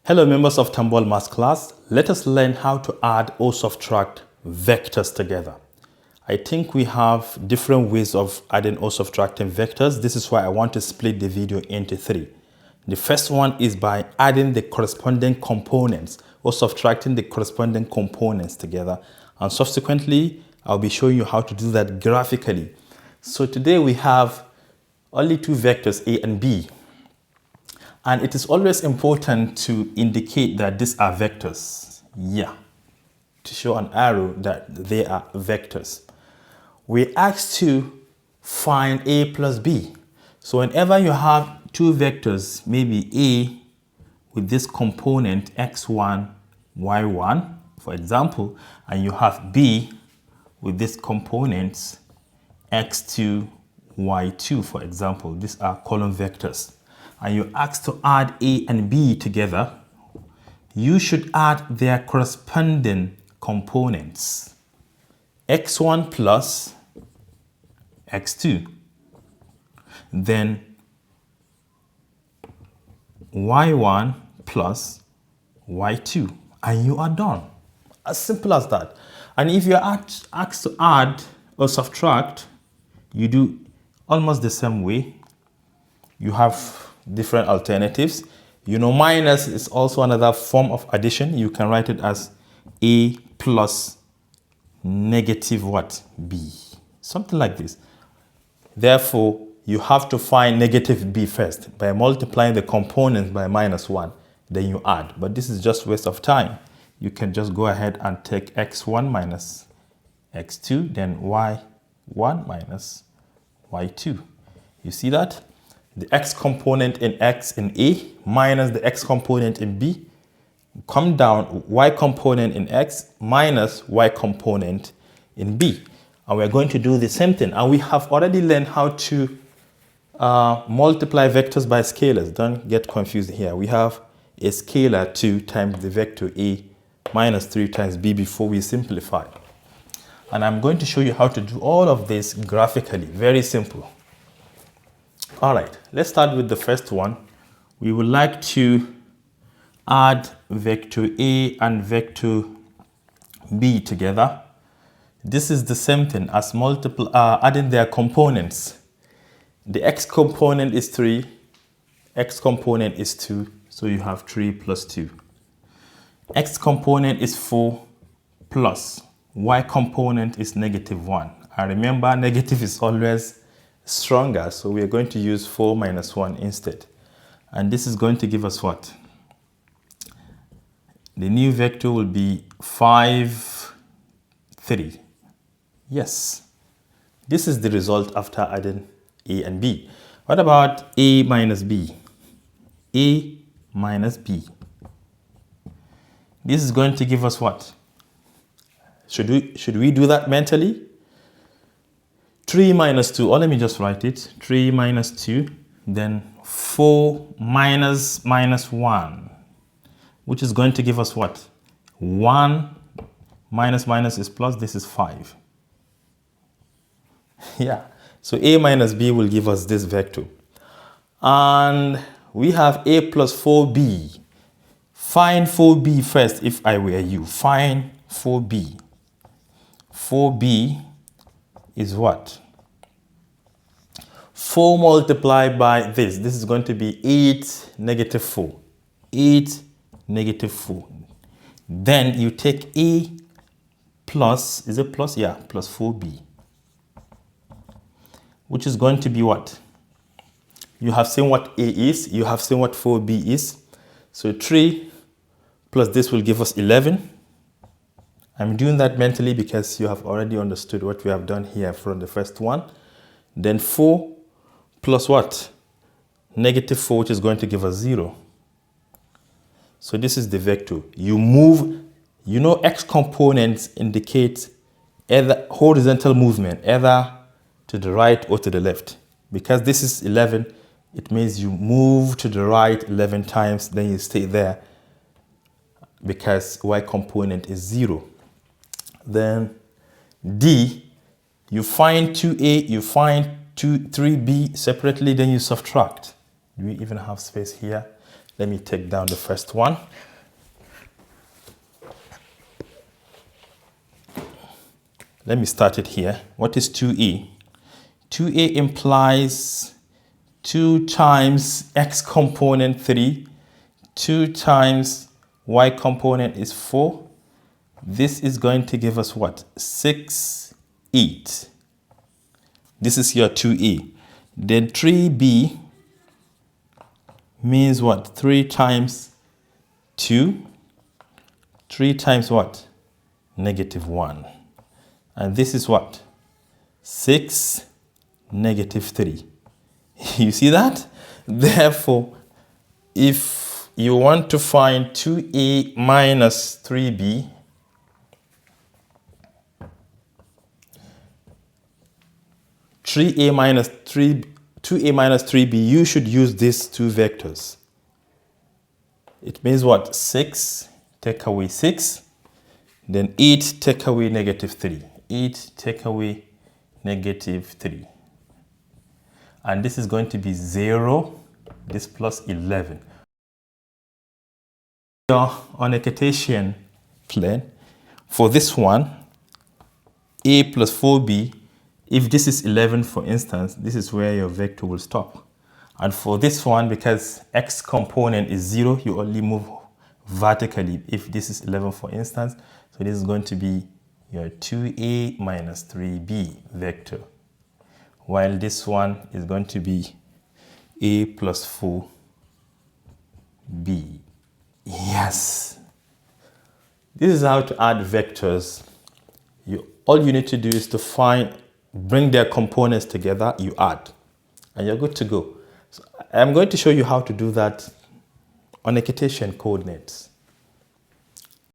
Hello members of Tambuwal Maths class. Let us learn how to add or subtract vectors together. I think we have different ways of adding or subtracting vectors. This is why I want to split the video into three. The first one is by adding the corresponding components or subtracting the corresponding components together. And subsequently, I'll be showing you how to do that graphically. So today we have only two vectors, A and B. And it is always important to indicate that these are vectors. Yeah, to show an arrow that they are vectors. We're asked to find A plus B. So whenever you have two vectors, maybe A with this component x1, y1, for example, and you have B with this component x2, y2, for example, these are column vectors, and you're asked to add A and B together, you should add their corresponding components. x1 plus x2, then y1 plus y2, and you are done. As simple as that. And if you're asked to add or subtract, you do almost the same way. You have different alternatives. You know, minus is also another form of addition. You can write it as A plus negative what? B. Something like this. Therefore, you have to find negative B first by multiplying the components by -1. Then you add. But this is just waste of time. You can just go ahead and take x1 minus x2, then y1 minus y2. You see that? The x component in x in A minus the x component in B. Come down, y component in x minus y component in B. And we're going to do the same thing. And we have already learned how to multiply vectors by scalars. Don't get confused here. We have a scalar 2 times the vector A minus 3 times B before we simplify. And I'm going to show you how to do all of this graphically. Very simple. All right, let's start with the first one. We would like to add vector A and vector B together. This is the same thing as adding their components. The x component is 3, x component is 2, so you have 3 plus 2. X component is 4 plus y component is -1. And remember, negative is always stronger, so we are going to use 4 minus 1 instead. And this is going to give us what? The new vector will be 5, 3. Yes, this is the result after adding A and B. What about A minus B? A minus B. This is going to give us what? Should we do that mentally? 3 minus 2, or let me just write it. 3 minus 2, then 4 minus -1, which is going to give us what? 1 minus is plus, this is 5. Yeah, so A minus B will give us this vector. And we have A plus 4B. Find 4B first if I were you. Find 4B. 4B is what? 4 multiplied by this. This is going to be 8 negative 4. 8 negative 4. Then you take A plus, is it plus? Yeah, plus 4B. Which is going to be what? You have seen what A is. You have seen what 4B is. So 3 plus this will give us 11. I'm doing that mentally because you have already understood what we have done here from the first one. Then 4 plus what? -4, which is going to give us 0. So this is the vector. You move, you know, x components indicate either horizontal movement, either to the right or to the left. Because this is 11, it means you move to the right 11 times, then you stay there because y component is 0. Then D, you find 2A, you find 3B separately, then you subtract. Do we even have space here? Let me take down the first one. Let me start it here. What is 2a? 2a implies 2 times x component 3, 2 times y component is 4. This is going to give us what? 6, 8. This is your 2a. Then 3b means what? 3 times 2. 3 times what? -1. And this is what? 6, -3. You see that? Therefore, if you want to find 2a minus 3b, two a minus 3b, you should use these two vectors. It means what? 6, take away 6, then 8, take away -3. 8, take away -3. And this is going to be 0, this plus 11. On a Cartesian plane, for this one, a plus 4b, if this is 11, for instance, this is where your vector will stop. And for this one, because x component is 0, you only move vertically if this is 11, for instance. So this is going to be your 2a minus 3b vector, while this one is going to be a plus 4b. Yes. This is how to add vectors. All you need to do is to bring their components together, you add, and you're good to go. So I'm going to show you how to do that on a Cartesian coordinates.